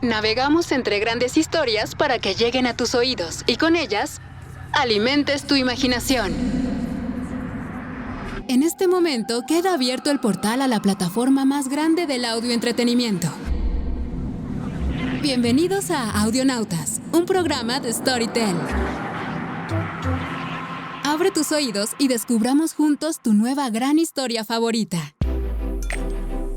Navegamos entre grandes historias para que lleguen a tus oídos y con ellas, alimentes tu imaginación. En este momento queda abierto el portal a la plataforma más grande del audioentretenimiento. Bienvenidos a Audionautas, un programa de Storytel. Abre tus oídos y descubramos juntos tu nueva gran historia favorita.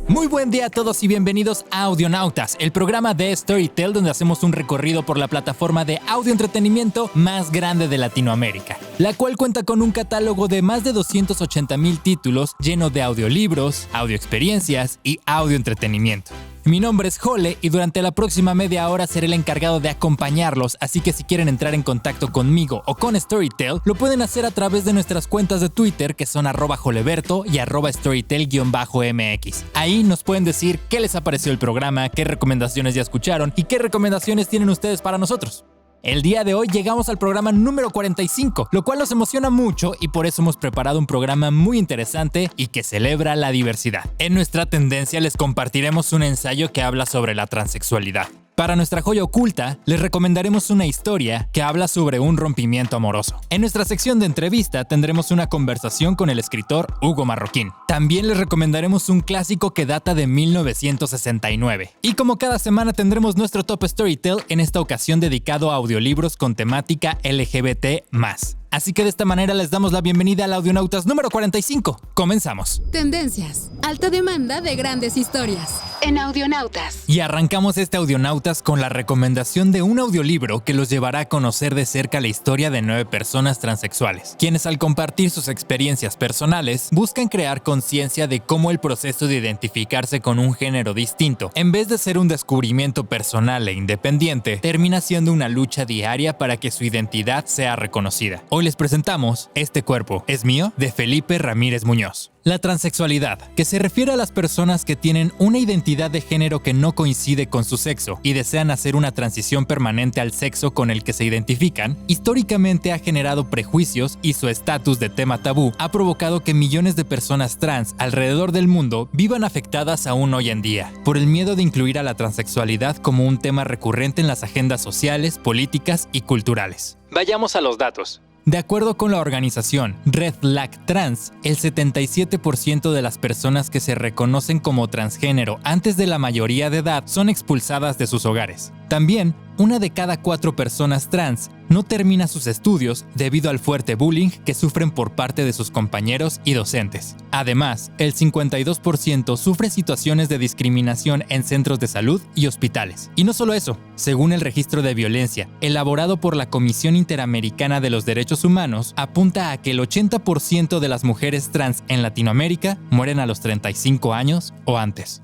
Muy buen día a todos y bienvenidos a Audionautas, el programa de Storytel donde hacemos un recorrido por la plataforma de audioentretenimiento más grande de Latinoamérica, la cual cuenta con un catálogo de más de 280,000 títulos lleno de audiolibros, audioexperiencias y audioentretenimiento. Mi nombre es Jole y durante la próxima media hora seré el encargado de acompañarlos, así que si quieren entrar en contacto conmigo o con Storytel, lo pueden hacer a través de nuestras cuentas de Twitter que son @joleberto y @storytel_mx. Ahí nos pueden decir qué les ha parecido el programa, qué recomendaciones ya escucharon y qué recomendaciones tienen ustedes para nosotros. El día de hoy llegamos al programa número 45, lo cual nos emociona mucho y por eso hemos preparado un programa muy interesante y que celebra la diversidad. En nuestra tendencia les compartiremos un ensayo que habla sobre la transexualidad. Para nuestra joya oculta, les recomendaremos una historia que habla sobre un rompimiento amoroso. En nuestra sección de entrevista tendremos una conversación con el escritor Hugo Marroquín. También les recomendaremos un clásico que data de 1969. Y como cada semana tendremos nuestro Top Storytel, en esta ocasión dedicado a audiolibros con temática LGBT+. Así que de esta manera les damos la bienvenida al Audionautas número 45. Comenzamos. Tendencias. Alta demanda de grandes historias. En Audionautas. Y arrancamos este Audionautas con la recomendación de un audiolibro que los llevará a conocer de cerca la historia de 9 personas transexuales, quienes al compartir sus experiencias personales buscan crear conciencia de cómo el proceso de identificarse con un género distinto, en vez de ser un descubrimiento personal e independiente, termina siendo una lucha diaria para que su identidad sea reconocida. Hoy les presentamos Este cuerpo es mío, de Felipe Ramírez Muñoz. La transexualidad, que se refiere a las personas que tienen una identidad de género que no coincide con su sexo y desean hacer una transición permanente al sexo con el que se identifican, históricamente ha generado prejuicios y su estatus de tema tabú ha provocado que millones de personas trans alrededor del mundo vivan afectadas aún hoy en día, por el miedo de incluir a la transexualidad como un tema recurrente en las agendas sociales, políticas y culturales. Vayamos a los datos. De acuerdo con la organización Red Flag Trans, el 77% de las personas que se reconocen como transgénero antes de la mayoría de edad son expulsadas de sus hogares. También, 1 de cada 4 personas trans no termina sus estudios debido al fuerte bullying que sufren por parte de sus compañeros y docentes. Además, el 52% sufre situaciones de discriminación en centros de salud y hospitales. Y no solo eso, según el registro de violencia, elaborado por la Comisión Interamericana de los Derechos Humanos, apunta a que el 80% de las mujeres trans en Latinoamérica mueren a los 35 años o antes.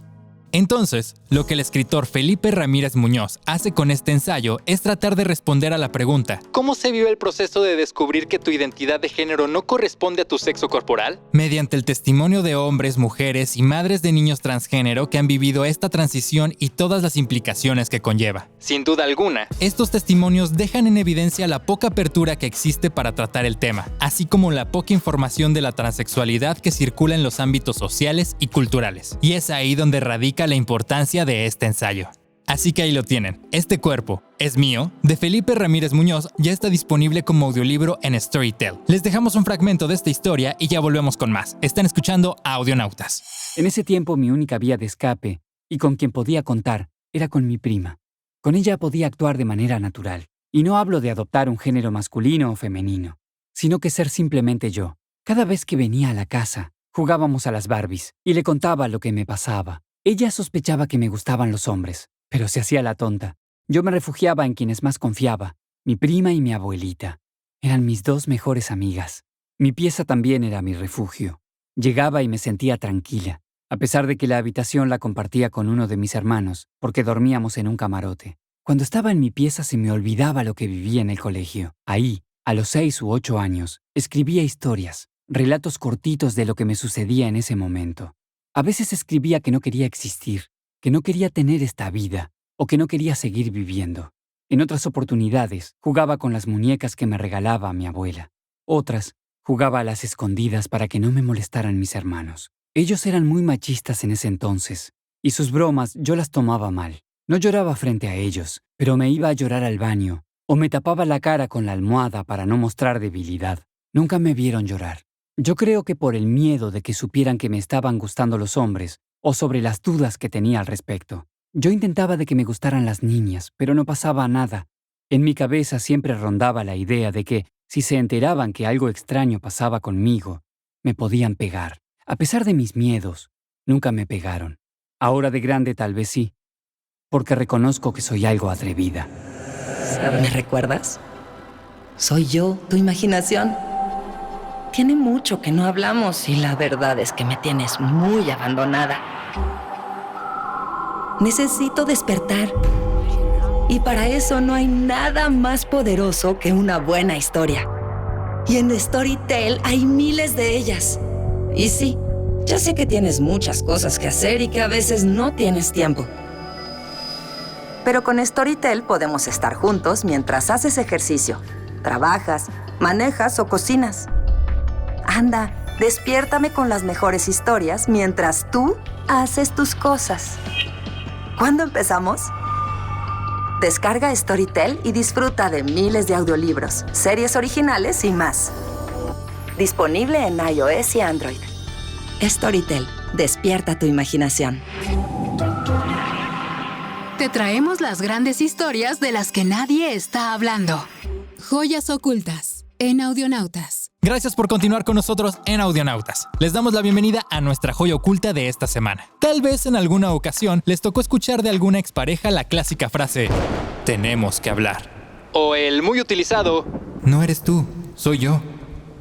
Entonces, lo que el escritor Felipe Ramírez Muñoz hace con este ensayo es tratar de responder a la pregunta: ¿cómo se vive el proceso de descubrir que tu identidad de género no corresponde a tu sexo corporal? Mediante el testimonio de hombres, mujeres y madres de niños transgénero que han vivido esta transición y todas las implicaciones que conlleva. Sin duda alguna, estos testimonios dejan en evidencia la poca apertura que existe para tratar el tema, así como la poca información de la transexualidad que circula en los ámbitos sociales y culturales. Y es ahí donde radica la importancia de este ensayo. Así que ahí lo tienen. Este cuerpo es mío, de Felipe Ramírez Muñoz, ya está disponible como audiolibro en Storytel. Les dejamos un fragmento de esta historia y ya volvemos con más. Están escuchando Audionautas. En ese tiempo mi única vía de escape, y con quien podía contar, era con mi prima. Con ella podía actuar de manera natural. Y no hablo de adoptar un género masculino o femenino, sino que ser simplemente yo. Cada vez que venía a la casa, jugábamos a las Barbies y le contaba lo que me pasaba. Ella sospechaba que me gustaban los hombres, pero se hacía la tonta. Yo me refugiaba en quienes más confiaba, mi prima y mi abuelita. Eran mis 2 mejores amigas. Mi pieza también era mi refugio. Llegaba y me sentía tranquila, a pesar de que la habitación la compartía con uno de mis hermanos, porque dormíamos en un camarote. Cuando estaba en mi pieza se me olvidaba lo que vivía en el colegio. Ahí, a los 6 u 8 años, escribía historias, relatos cortitos de lo que me sucedía en ese momento. A veces escribía que no quería existir, que no quería tener esta vida, o que no quería seguir viviendo. En otras oportunidades, jugaba con las muñecas que me regalaba mi abuela. Otras, jugaba a las escondidas para que no me molestaran mis hermanos. Ellos eran muy machistas en ese entonces, y sus bromas yo las tomaba mal. No lloraba frente a ellos, pero me iba a llorar al baño, o me tapaba la cara con la almohada para no mostrar debilidad. Nunca me vieron llorar. Yo creo que por el miedo de que supieran que me estaban gustando los hombres, o sobre las dudas que tenía al respecto. Yo intentaba de que me gustaran las niñas, pero no pasaba nada. En mi cabeza siempre rondaba la idea de que, si se enteraban que algo extraño pasaba conmigo, me podían pegar. A pesar de mis miedos, nunca me pegaron. Ahora de grande tal vez sí, porque reconozco que soy algo atrevida. ¿Me recuerdas? Soy yo, tu imaginación. Tiene mucho que no hablamos y la verdad es que me tienes muy abandonada. Necesito despertar. Y para eso no hay nada más poderoso que una buena historia. Y en Storytel hay miles de ellas. Y sí, ya sé que tienes muchas cosas que hacer y que a veces no tienes tiempo. Pero con Storytel podemos estar juntos mientras haces ejercicio, trabajas, manejas o cocinas. Anda, despiértame con las mejores historias mientras tú haces tus cosas. ¿Cuándo empezamos? Descarga Storytel y disfruta de miles de audiolibros, series originales y más. Disponible en iOS y Android. Storytel, despierta tu imaginación. Te traemos las grandes historias de las que nadie está hablando. Joyas ocultas en Audionautas. Gracias por continuar con nosotros en Audionautas. Les damos la bienvenida a nuestra joya oculta de esta semana. Tal vez en alguna ocasión les tocó escuchar de alguna expareja la clásica frase "tenemos que hablar". O el muy utilizado "no eres tú, soy yo".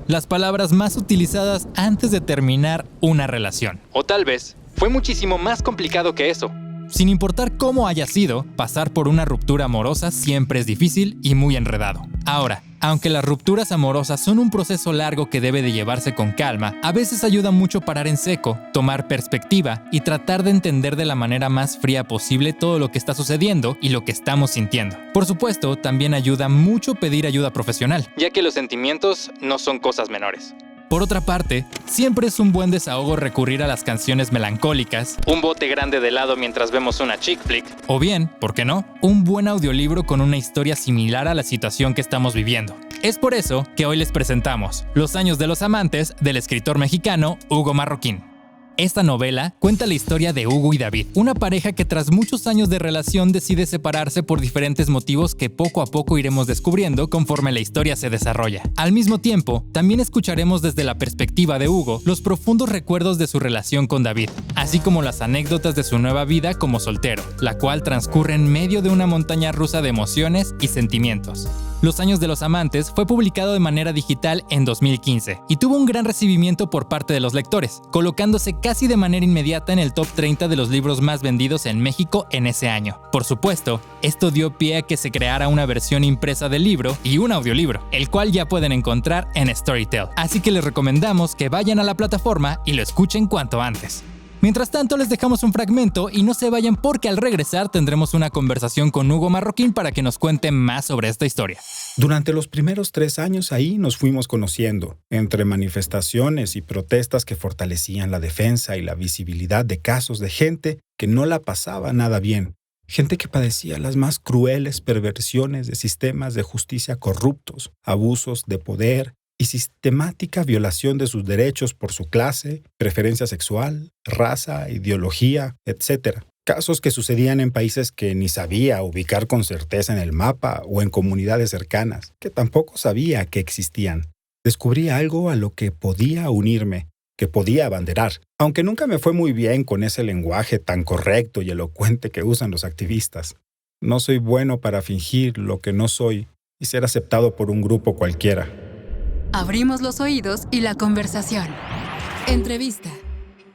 Las palabras más utilizadas antes de terminar una relación. O tal vez fue muchísimo más complicado que eso. Sin importar cómo haya sido, pasar por una ruptura amorosa siempre es difícil y muy enredado. Ahora, aunque las rupturas amorosas son un proceso largo que debe de llevarse con calma, a veces ayuda mucho parar en seco, tomar perspectiva y tratar de entender de la manera más fría posible todo lo que está sucediendo y lo que estamos sintiendo. Por supuesto, también ayuda mucho pedir ayuda profesional, ya que los sentimientos no son cosas menores. Por otra parte, siempre es un buen desahogo recurrir a las canciones melancólicas, un bote grande de helado mientras vemos una chick flick, o bien, ¿por qué no?, un buen audiolibro con una historia similar a la situación que estamos viviendo. Es por eso que hoy les presentamos Los años de los amantes del escritor mexicano Hugo Marroquín. Esta novela cuenta la historia de Hugo y David, una pareja que tras muchos años de relación decide separarse por diferentes motivos que poco a poco iremos descubriendo conforme la historia se desarrolla. Al mismo tiempo, también escucharemos desde la perspectiva de Hugo los profundos recuerdos de su relación con David, así como las anécdotas de su nueva vida como soltero, la cual transcurre en medio de una montaña rusa de emociones y sentimientos. Los años de los amantes fue publicado de manera digital en 2015 y tuvo un gran recibimiento por parte de los lectores, colocándose casi de manera inmediata en el top 30 de los libros más vendidos en México en ese año. Por supuesto, esto dio pie a que se creara una versión impresa del libro y un audiolibro, el cual ya pueden encontrar en Storytel. Así que les recomendamos que vayan a la plataforma y lo escuchen cuanto antes. Mientras tanto, les dejamos un fragmento y no se vayan porque al regresar tendremos una conversación con Hugo Marroquín para que nos cuente más sobre esta historia. Durante los primeros 3 años ahí nos fuimos conociendo, entre manifestaciones y protestas que fortalecían la defensa y la visibilidad de casos de gente que no la pasaba nada bien. Gente que padecía las más crueles perversiones de sistemas de justicia corruptos, abusos de poder y sistemática violación de sus derechos por su clase, preferencia sexual, raza, ideología, etc. Casos que sucedían en países que ni sabía ubicar con certeza en el mapa o en comunidades cercanas, que tampoco sabía que existían. Descubrí algo a lo que podía unirme, que podía abanderar, aunque nunca me fue muy bien con ese lenguaje tan correcto y elocuente que usan los activistas. No soy bueno para fingir lo que no soy y ser aceptado por un grupo cualquiera. Abrimos los oídos y la conversación. Entrevista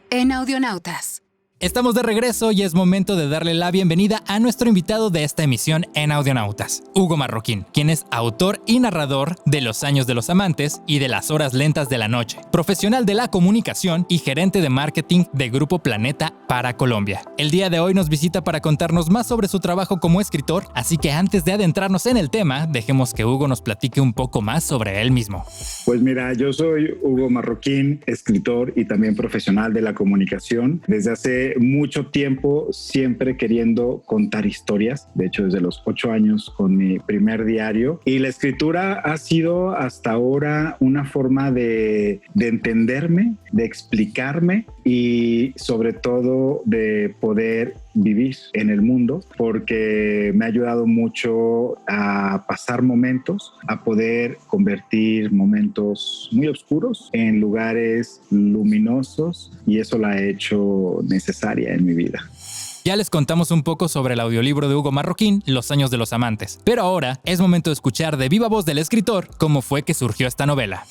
en Audionautas. Estamos de regreso y es momento de darle la bienvenida a nuestro invitado de esta emisión en Audionautas, Hugo Marroquín, quien es autor y narrador de Los años de los amantes y de Las horas lentas de la noche, profesional de la comunicación y gerente de marketing de Grupo Planeta para Colombia. El día de hoy nos visita para contarnos más sobre su trabajo como escritor, así que antes de adentrarnos en el tema, dejemos que Hugo nos platique un poco más sobre él mismo. Pues mira, yo soy Hugo Marroquín, escritor y también profesional de la comunicación. Desde hace Tuve mucho tiempo siempre queriendo contar historias, de hecho desde los 8 años con mi primer diario, y la escritura ha sido hasta ahora una forma de entenderme, de explicarme y sobre todo de poder vivir en el mundo, porque me ha ayudado mucho a pasar momentos, a poder convertir momentos muy oscuros en lugares luminosos, y eso la ha hecho necesaria en mi vida. Ya les contamos un poco sobre el audiolibro de Hugo Marroquín, Los años de los amantes, pero ahora es momento de escuchar de viva voz del escritor cómo fue que surgió esta novela.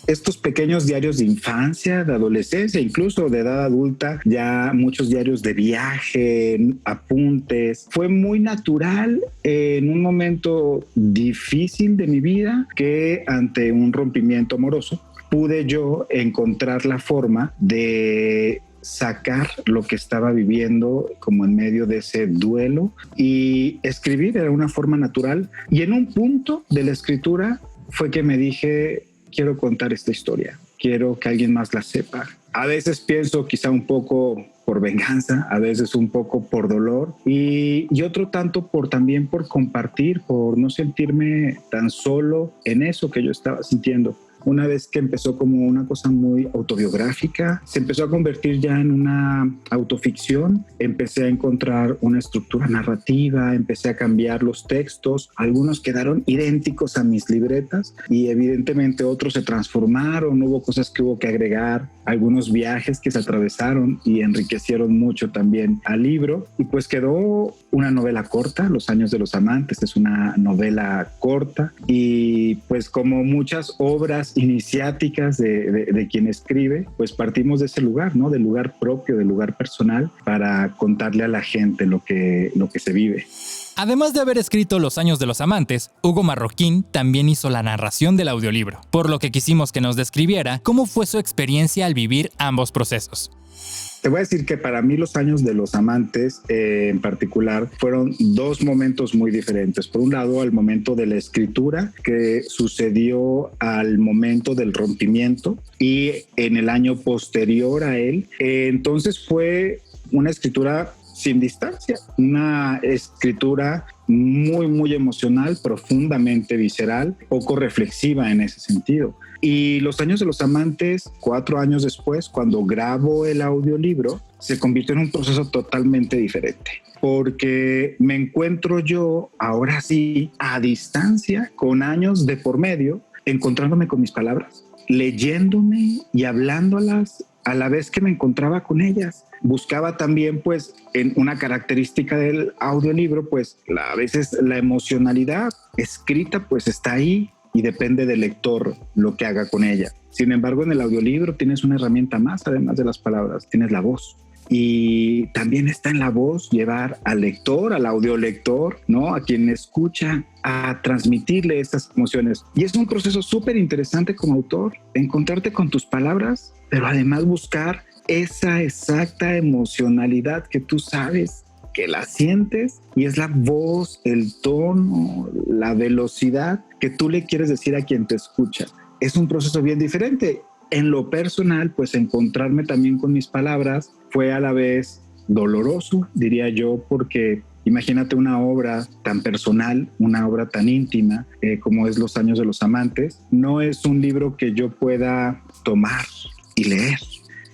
Estos pequeños diarios de infancia, de adolescencia, incluso de edad adulta, ya muchos diarios de viaje, apuntes. Fue muy natural en un momento difícil de mi vida que ante un rompimiento amoroso pude yo encontrar la forma de sacar lo que estaba viviendo como en medio de ese duelo, y escribir era una forma natural. Y en un punto de la escritura fue que me dije, quiero contar esta historia, quiero que alguien más la sepa. A veces pienso quizá un poco por venganza, a veces un poco por dolor y otro tanto también por compartir, por no sentirme tan solo en eso que yo estaba sintiendo. Una vez que empezó como una cosa muy autobiográfica, se empezó a convertir ya en una autoficción. Empecé a encontrar una estructura narrativa, empecé a cambiar los textos. Algunos quedaron idénticos a mis libretas y evidentemente otros se transformaron. Hubo cosas que hubo que agregar, algunos viajes que se atravesaron y enriquecieron mucho también al libro. Y pues quedó una novela corta, Los años de los amantes. Es una novela corta y pues como muchas obras iniciáticas de quien escribe, pues partimos de ese lugar, ¿no? Del lugar propio, del lugar personal, para contarle a la gente lo que se vive. Además de haber escrito Los años de los amantes, Hugo Marroquín también hizo la narración del audiolibro, por lo que quisimos que nos describiera cómo fue su experiencia al vivir ambos procesos. Te voy a decir que para mí Los años de los amantes en particular fueron dos momentos muy diferentes. Por un lado, el momento de la escritura, que sucedió al momento del rompimiento y en el año posterior a él. Entonces fue una escritura sin distancia, una escritura muy, muy emocional, profundamente visceral, poco reflexiva en ese sentido. Y Los años de los amantes, 4 años después, cuando grabo el audiolibro, se convirtió en un proceso totalmente diferente. Porque me encuentro yo, ahora sí, a distancia, con años de por medio, encontrándome con mis palabras, leyéndome y hablándolas a la vez que me encontraba con ellas. Buscaba también, pues, en una característica del audiolibro, pues, a veces la emocionalidad escrita, pues, está ahí y depende del lector lo que haga con ella. Sin embargo, en el audiolibro tienes una herramienta más, además de las palabras, tienes la voz. Y también está en la voz llevar al lector, al audiolector, ¿no? A quien escucha, a transmitirle estas emociones. Y es un proceso súper interesante como autor, encontrarte con tus palabras, pero además buscar esa exacta emocionalidad que tú sabes que la sientes, y es la voz, el tono, la velocidad que tú le quieres decir a quien te escucha. Es un proceso bien diferente. En lo personal, pues encontrarme también con mis palabras fue a la vez doloroso, diría yo, porque imagínate una obra tan personal, una obra tan íntima como es Los años de los amantes. No es un libro que yo pueda tomar y leer.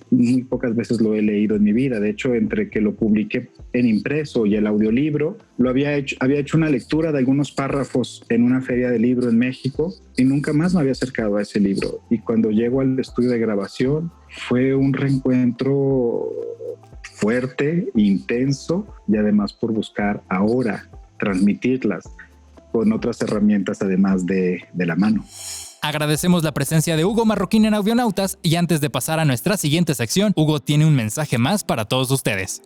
Muy pocas veces lo he leído en mi vida. De hecho, entre que lo publiqué en impreso y el audiolibro, había hecho una lectura de algunos párrafos en una feria de libro en México y nunca más me había acercado a ese libro. Y cuando llego al estudio de grabación, fue un reencuentro fuerte, intenso, y además por buscar ahora transmitirlas con otras herramientas además de la mano. Agradecemos la presencia de Hugo Marroquín en Audionautas y antes de pasar a nuestra siguiente sección, Hugo tiene un mensaje más para todos ustedes.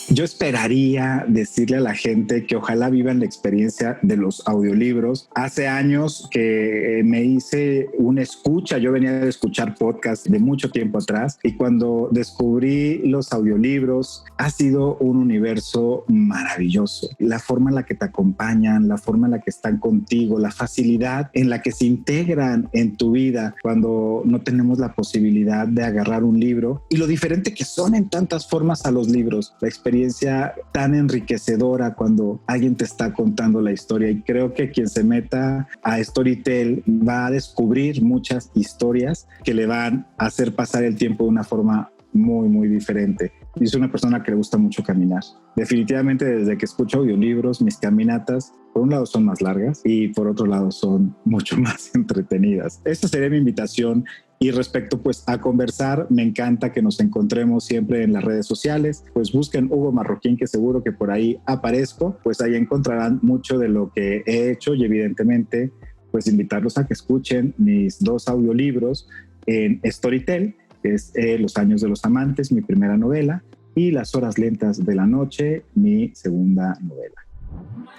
Yo esperaría decirle a la gente que ojalá vivan la experiencia de los audiolibros. Hace años que me hice una escucha, yo venía de escuchar podcasts de mucho tiempo atrás, y cuando descubrí los audiolibros ha sido un universo maravilloso. La forma en la que te acompañan, la forma en la que están contigo, la facilidad en la que se integran en tu vida cuando no tenemos la posibilidad de agarrar un libro, y lo diferente que son en tantas formas a los libros, la experiencia tan enriquecedora cuando alguien te está contando la historia. Y creo que quien se meta a Storytel va a descubrir muchas historias que le van a hacer pasar el tiempo de una forma muy, muy diferente. Yo soy una persona que le gusta mucho caminar. Definitivamente, desde que escucho audiolibros, mis caminatas, por un lado son más largas y por otro lado son mucho más entretenidas. Esta sería mi invitación. Y respecto pues a conversar, me encanta que nos encontremos siempre en las redes sociales. Pues busquen Hugo Marroquín, que seguro que por ahí aparezco. Pues ahí encontrarán mucho de lo que he hecho, y evidentemente pues invitarlos a que escuchen mis 2 audiolibros en Storytel, que es Los años de los amantes, mi primera novela, y Las horas lentas de la noche, mi segunda novela.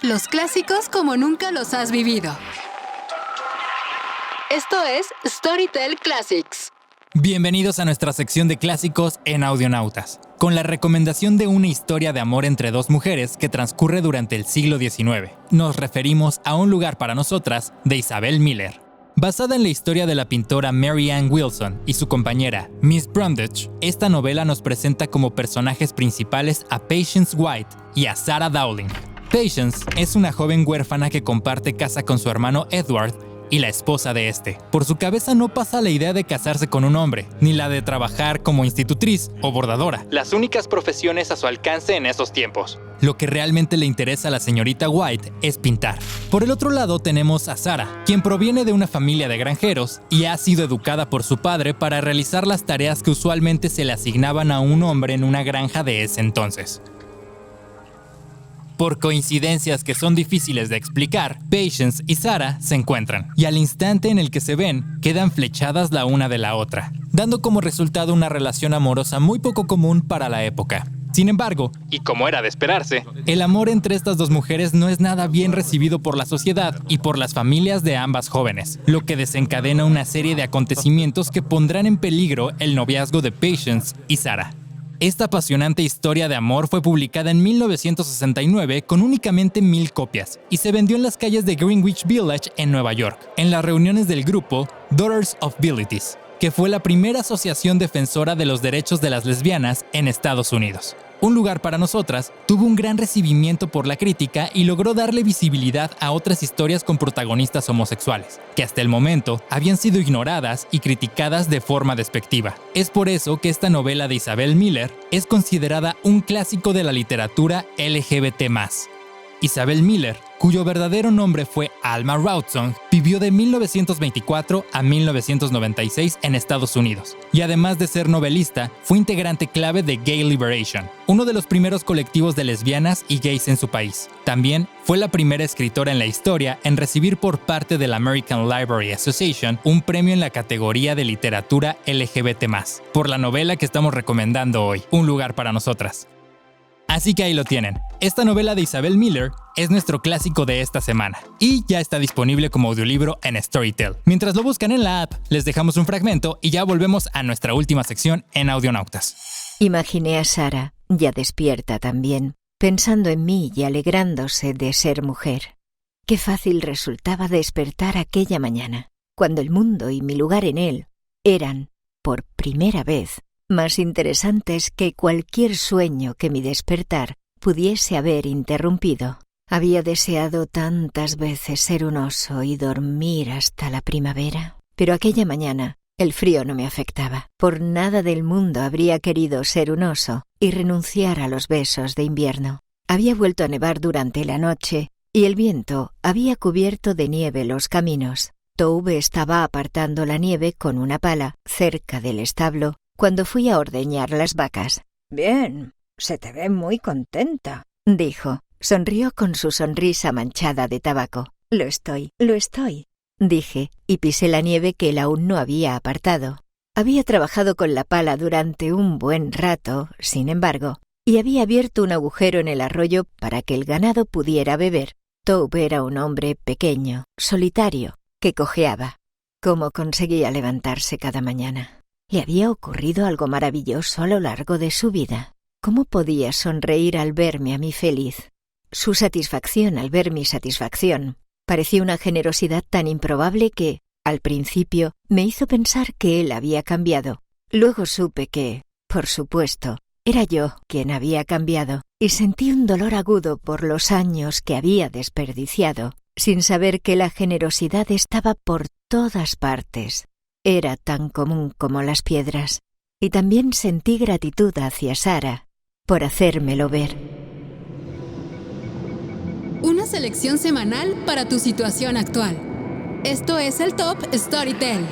Los clásicos como nunca los has vivido. Esto es Storytel Classics. Bienvenidos a nuestra sección de clásicos en Audionautas, con la recomendación de una historia de amor entre 2 mujeres que transcurre durante el siglo XIX. Nos referimos a Un lugar para nosotras, de Isabel Miller. Basada en la historia de la pintora Mary Ann Wilson y su compañera Miss Brundage, esta novela nos presenta como personajes principales a Patience White y a Sarah Dowling. Patience es una joven huérfana que comparte casa con su hermano Edward y la esposa de este. Por su cabeza no pasa la idea de casarse con un hombre, ni la de trabajar como institutriz o bordadora, las únicas profesiones a su alcance en esos tiempos. Lo que realmente le interesa a la señorita White es pintar. Por el otro lado tenemos a Sarah, quien proviene de una familia de granjeros y ha sido educada por su padre para realizar las tareas que usualmente se le asignaban a un hombre en una granja de ese entonces. Por coincidencias que son difíciles de explicar, Patience y Sarah se encuentran, y al instante en el que se ven, quedan flechadas la una de la otra, dando como resultado una relación amorosa muy poco común para la época. Sin embargo, y como era de esperarse, el amor entre estas 2 mujeres no es nada bien recibido por la sociedad y por las familias de ambas jóvenes, lo que desencadena una serie de acontecimientos que pondrán en peligro el noviazgo de Patience y Sarah. Esta apasionante historia de amor fue publicada en 1969 con únicamente 1000 copias y se vendió en las calles de Greenwich Village en Nueva York, en las reuniones del grupo Daughters of Bilitis, que fue la primera asociación defensora de los derechos de las lesbianas en Estados Unidos. Un lugar para nosotras tuvo un gran recibimiento por la crítica y logró darle visibilidad a otras historias con protagonistas homosexuales, que hasta el momento habían sido ignoradas y criticadas de forma despectiva. Es por eso que esta novela de Isabel Miller es considerada un clásico de la literatura LGBT+. Isabel Miller, cuyo verdadero nombre fue Alma Rawson, vivió de 1924 a 1996 en Estados Unidos, y además de ser novelista, fue integrante clave de Gay Liberation, uno de los primeros colectivos de lesbianas y gays en su país. También fue la primera escritora en la historia en recibir por parte de la American Library Association un premio en la categoría de literatura LGBT+, por la novela que estamos recomendando hoy, Un lugar para nosotras. Así que ahí lo tienen. Esta novela de Isabel Miller es nuestro clásico de esta semana y ya está disponible como audiolibro en Storytel. Mientras lo buscan en la app, les dejamos un fragmento y ya volvemos a nuestra última sección en Audionautas. Imaginé a Sarah, ya despierta también, pensando en mí y alegrándose de ser mujer. Qué fácil resultaba despertar aquella mañana, cuando el mundo y mi lugar en él eran, por primera vez, más interesantes que cualquier sueño que mi despertar pudiese haber interrumpido. Había deseado tantas veces ser un oso y dormir hasta la primavera, pero aquella mañana el frío no me afectaba. Por nada del mundo habría querido ser un oso y renunciar a los besos de invierno. Había vuelto a nevar durante la noche y el viento había cubierto de nieve los caminos. Toube estaba apartando la nieve con una pala cerca del establo cuando fui a ordeñar las vacas. «Bien, se te ve muy contenta», dijo. Sonrió con su sonrisa manchada de tabaco. Lo estoy», dije, y pisé la nieve que él aún no había apartado. Había trabajado con la pala durante un buen rato, sin embargo, y había abierto un agujero en el arroyo para que el ganado pudiera beber. Tobe era un hombre pequeño, solitario, que cojeaba. ¿Cómo conseguía levantarse cada mañana? ¿Le había ocurrido algo maravilloso a lo largo de su vida? ¿Cómo podía sonreír al verme a mí feliz? Su satisfacción al ver mi satisfacción parecía una generosidad tan improbable que, al principio, me hizo pensar que él había cambiado. Luego supe que, por supuesto, era yo quien había cambiado, y sentí un dolor agudo por los años que había desperdiciado, sin saber que la generosidad estaba por todas partes. Era tan común como las piedras. Y también sentí gratitud hacia Sara por hacérmelo ver. Una selección semanal para tu situación actual. Esto es el Top Storytel.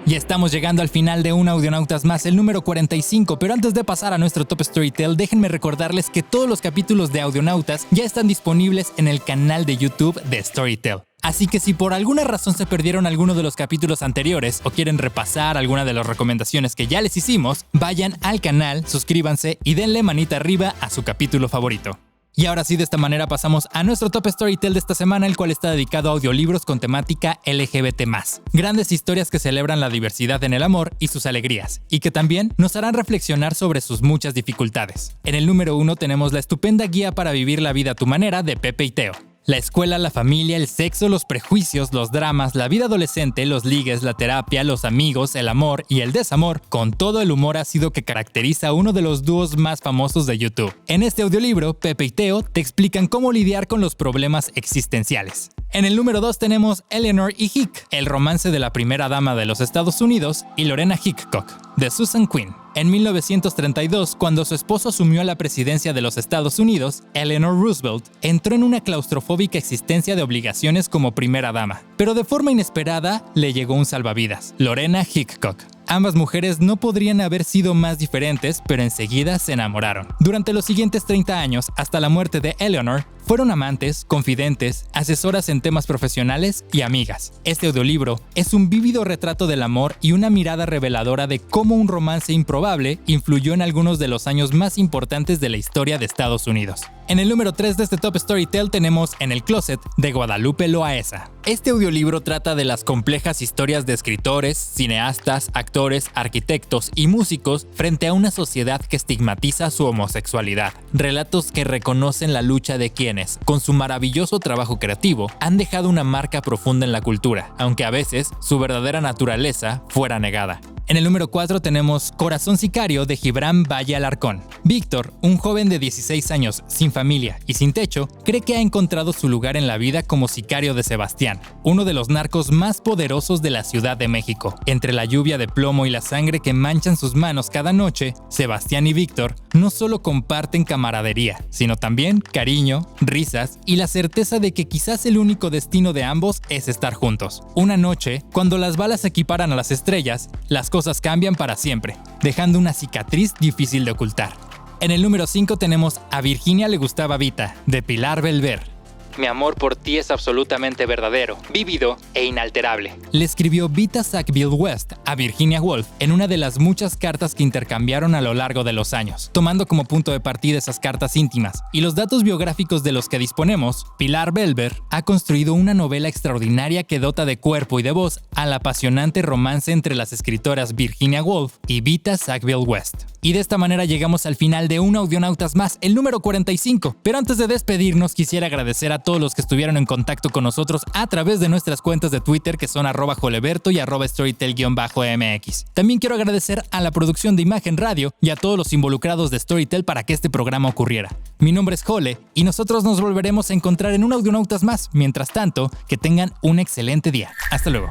Y estamos llegando al final de un Audionautas más, el número 45, pero antes de pasar a nuestro Top Storytel, déjenme recordarles que todos los capítulos de Audionautas ya están disponibles en el canal de YouTube de Storytel. Así que si por alguna razón se perdieron alguno de los capítulos anteriores o quieren repasar alguna de las recomendaciones que ya les hicimos, vayan al canal, suscríbanse y denle manita arriba a su capítulo favorito. Y ahora sí, de esta manera pasamos a nuestro Top Storytel de esta semana, el cual está dedicado a audiolibros con temática LGBT+. Grandes historias que celebran la diversidad en el amor y sus alegrías, y que también nos harán reflexionar sobre sus muchas dificultades. En el número 1 tenemos la estupenda guía para vivir la vida a tu manera de Pepe y Teo. La escuela, la familia, el sexo, los prejuicios, los dramas, la vida adolescente, los ligues, la terapia, los amigos, el amor y el desamor, con todo el humor ácido que caracteriza a uno de los dúos más famosos de YouTube. En este audiolibro, Pepe y Teo te explican cómo lidiar con los problemas existenciales. En el número 2 tenemos Eleanor y Hick, el romance de la primera dama de los Estados Unidos y Lorena Hickok, de Susan Quinn. En 1932, cuando su esposo asumió la presidencia de los Estados Unidos, Eleanor Roosevelt entró en una claustrofóbica existencia de obligaciones como primera dama. Pero de forma inesperada, le llegó un salvavidas, Lorena Hickok. Ambas mujeres no podrían haber sido más diferentes, pero enseguida se enamoraron. Durante los siguientes 30 años, hasta la muerte de Eleanor, fueron amantes, confidentes, asesoras en temas profesionales y amigas. Este audiolibro es un vívido retrato del amor y una mirada reveladora de cómo un romance improbable influyó en algunos de los años más importantes de la historia de Estados Unidos. En el número 3 de este Top Storytel tenemos En el Closet, de Guadalupe Loaesa. Este audiolibro trata de las complejas historias de escritores, cineastas, actores, arquitectos y músicos frente a una sociedad que estigmatiza su homosexualidad. Relatos que reconocen la lucha de quienes, con su maravilloso trabajo creativo, han dejado una marca profunda en la cultura, aunque a veces su verdadera naturaleza fuera negada. En el número 4 tenemos Corazón Sicario, de Gibran Valle Alarcón. Víctor, un joven de 16 años, sin familia y sin techo, cree que ha encontrado su lugar en la vida como sicario de Sebastián, uno de los narcos más poderosos de la Ciudad de México. Entre la lluvia de plomo y la sangre que manchan sus manos cada noche, Sebastián y Víctor no solo comparten camaradería, sino también cariño, risas y la certeza de que quizás el único destino de ambos es estar juntos. Una noche, cuando las balas se equiparan a las estrellas, las cosas cambian para siempre, dejando una cicatriz difícil de ocultar. En el número 5 tenemos A Virginia le gustaba Vita, de Pilar Belver. Mi amor por ti es absolutamente verdadero, vívido e inalterable. Le escribió Vita Sackville West a Virginia Woolf en una de las muchas cartas que intercambiaron a lo largo de los años. Tomando como punto de partida esas cartas íntimas y los datos biográficos de los que disponemos, Pilar Belver ha construido una novela extraordinaria que dota de cuerpo y de voz al apasionante romance entre las escritoras Virginia Woolf y Vita Sackville West. Y de esta manera llegamos al final de un Audionautas más, el número 45. Pero antes de despedirnos, quisiera agradecer a todos los que estuvieron en contacto con nosotros a través de nuestras cuentas de Twitter, que son @joleberto y @storytel_mx. También quiero agradecer a la producción de Imagen Radio y a todos los involucrados de Storytel para que este programa ocurriera. Mi nombre es Jole y nosotros nos volveremos a encontrar en un Audionautas más. Mientras tanto, que tengan un excelente día. Hasta luego.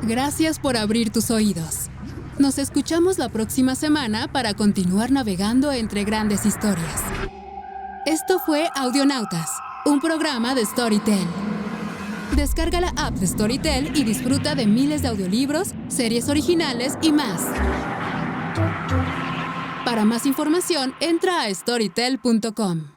Gracias por abrir tus oídos. Nos escuchamos la próxima semana para continuar navegando entre grandes historias. Esto fue Audionautas, un programa de Storytel. Descarga la app de Storytel y disfruta de miles de audiolibros, series originales y más. Para más información, entra a storytel.com.